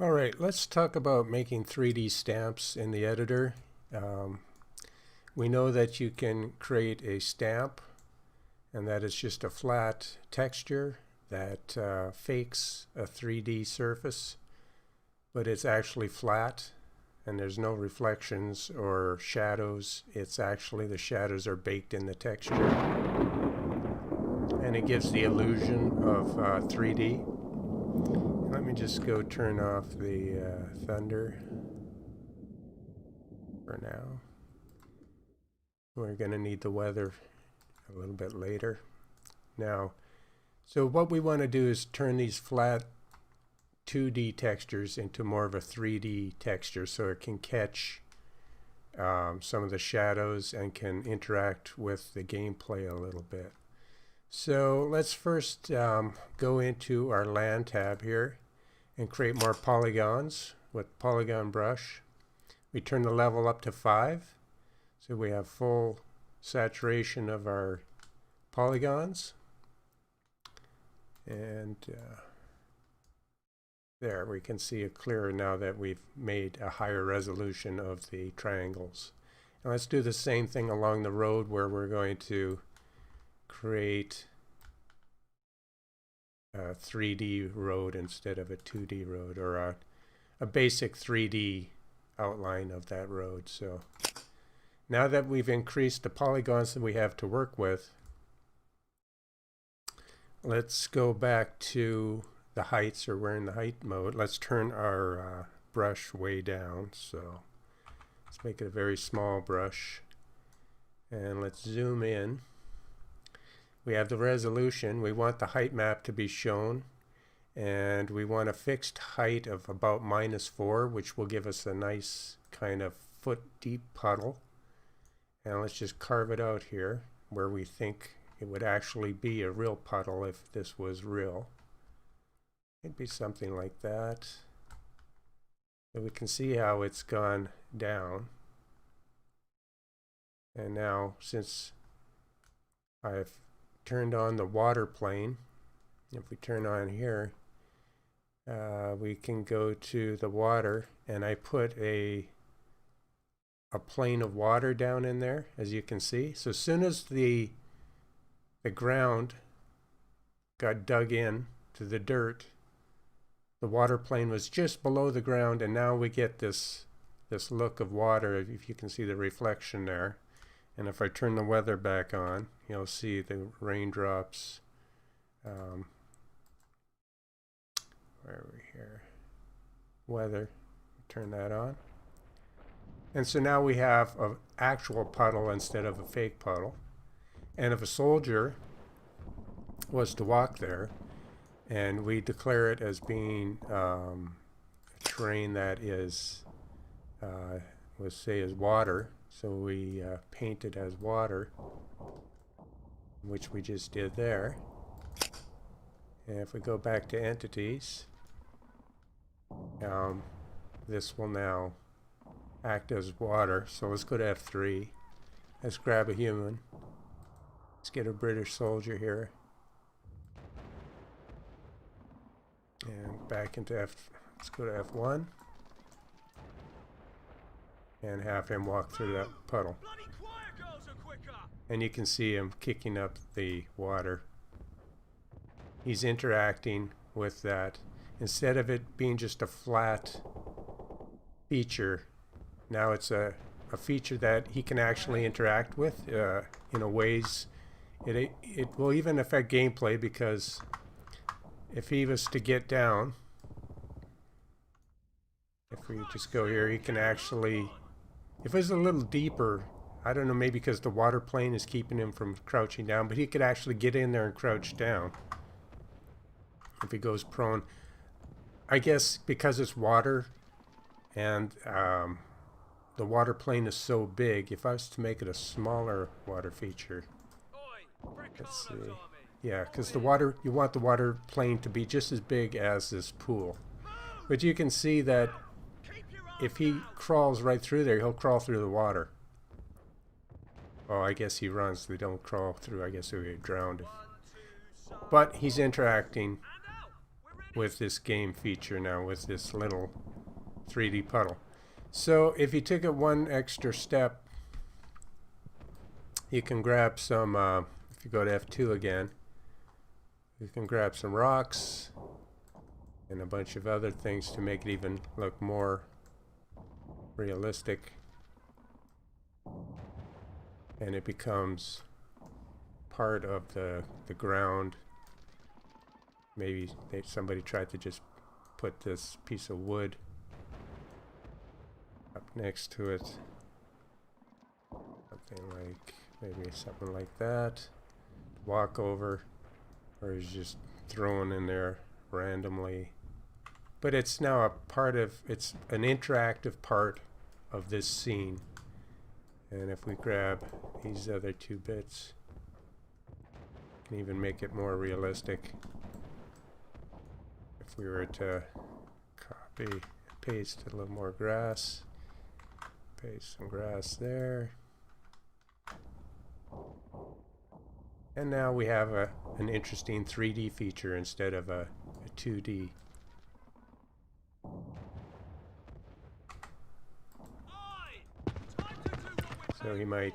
All right, let's talk about making 3D stamps in the editor. Um, we know that you can create a stamp, and that is just a flat texture that fakes a 3D surface, but it's actually flat, and there's no reflections or shadows. It's actually the shadows are baked in the texture, and it gives the illusion of 3D. Let me just go turn off the thunder for now. We're going to need the weather a little bit later. Now, so what we want to do is turn these flat 2D textures into more of a 3D texture so it can catch some of the shadows and can interact with the gameplay a little bit. So let's first go into our land tab here and create more polygons with polygon brush. We turn the level up to 5 so we have full saturation of our polygons, and there we can see it clearer now that we've made a higher resolution of the triangles. And let's do the same thing along the road where we're going to create a 3D road instead of a 2D road, or a basic 3D outline of that road. So now that we've increased the polygons that we have to work with, let's go back to the heights, or we're in the height mode. Let's turn our brush way down. So let's make it a very small brush, and let's zoom in. We have the resolution. We want the height map to be shown, and we want a fixed height of about -4, which will give us a nice kind of foot deep puddle. And let's just carve it out here where we think it would actually be a real puddle if this was real. It'd be something like that. So we can see how it's gone down. And now, since I've turned on the water plane, if we turn on here, we can go to the water, and I put a plane of water down in there, as you can see. So as soon as the ground got dug in to the dirt, the water plane was just below the ground, and now we get this look of water, if you can see the reflection there. And if I turn the weather back on, you'll see the raindrops. Where are we here? Weather. Turn that on. And so now we have an actual puddle instead of a fake puddle. And if a soldier was to walk there, and we declare it as being a terrain that is, let's say, is water, so we paint it as water, which we just did there. And if we go back to entities, this will now act as water. So let's go to F3. Let's grab a human. Let's get a British soldier here. And back into let's go to F1. And have him walk through that puddle. And you can see him kicking up the water. He's interacting with that. Instead of it being just a flat feature, now it's a feature that he can actually interact with in ways. It will even affect gameplay, because if he was to get down, if we just go here, he can actually, if it was a little deeper, I don't know, maybe because the water plane is keeping him from crouching down, but he could actually get in there and crouch down if he goes prone. I guess because it's water, and the water plane is so big, if I was to make it a smaller water feature, let's see, yeah, because the water, you want the water plane to be just as big as this pool. But you can see that if he crawls right through there, he'll crawl through the water. Oh, I guess he runs. They don't crawl through. I guess he'll get drowned. But he's interacting with this game feature now, with this little 3D puddle. So if you took it one extra step, you can grab some, if you go to F2 again, you can grab some rocks and a bunch of other things to make it even look more realistic. And it becomes part of the ground. Maybe somebody tried to just put this piece of wood up next to it. Maybe something like that. Walk over, or is just thrown in there randomly. But it's now a part of, it's an interactive part of this scene. And if we grab these other two bits, can even make it more realistic. If we were to copy, paste a little more grass, paste some grass there. And now we have an interesting 3D feature instead of a 2D. So he might...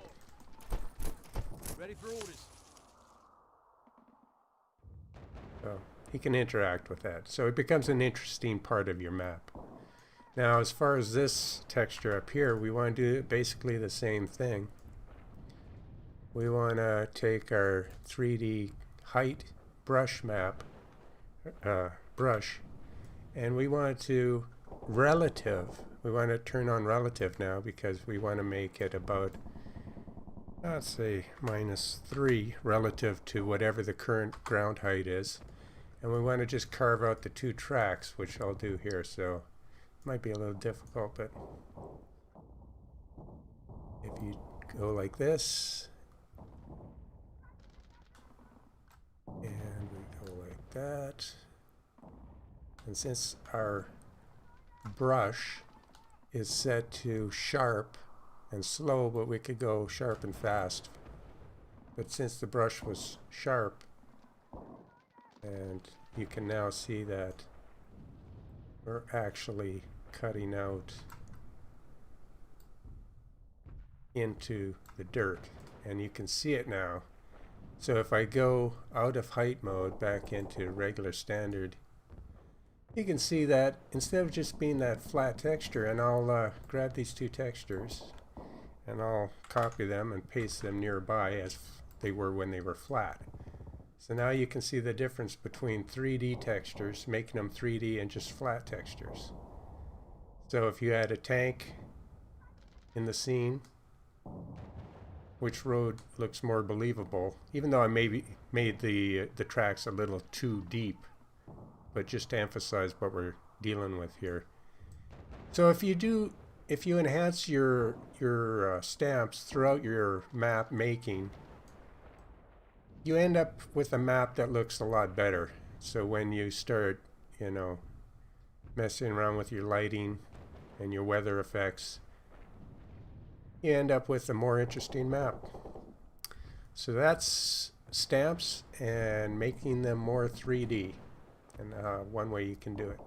Ready for orders. So he can interact with that. So it becomes an interesting part of your map. Now as far as this texture up here, we want to do basically the same thing. We want to take our 3D height brush map, and we want to relative. We want to turn on relative now because we want to make it about, let's say, -3 relative to whatever the current ground height is. And we want to just carve out the two tracks, which I'll do here. So it might be a little difficult, but if you go like this, and we go like that, and since our brush is set to sharp and slow, but we could go sharp and fast, but since the brush was sharp, and you can now see that we're actually cutting out into the dirt, and you can see it now. So if I go out of height mode back into regular standard, you can see that instead of just being that flat texture, and I'll grab these two textures and I'll copy them and paste them nearby as they were when they were flat. So now you can see the difference between 3D textures, making them 3D, and just flat textures. So if you had a tank in the scene, which road looks more believable, even though I maybe made the tracks a little too deep, but just to emphasize what we're dealing with here. So if you enhance your stamps throughout your map making, you end up with a map that looks a lot better. So when you start, messing around with your lighting and your weather effects, you end up with a more interesting map. So that's stamps and making them more 3D, and one way you can do it.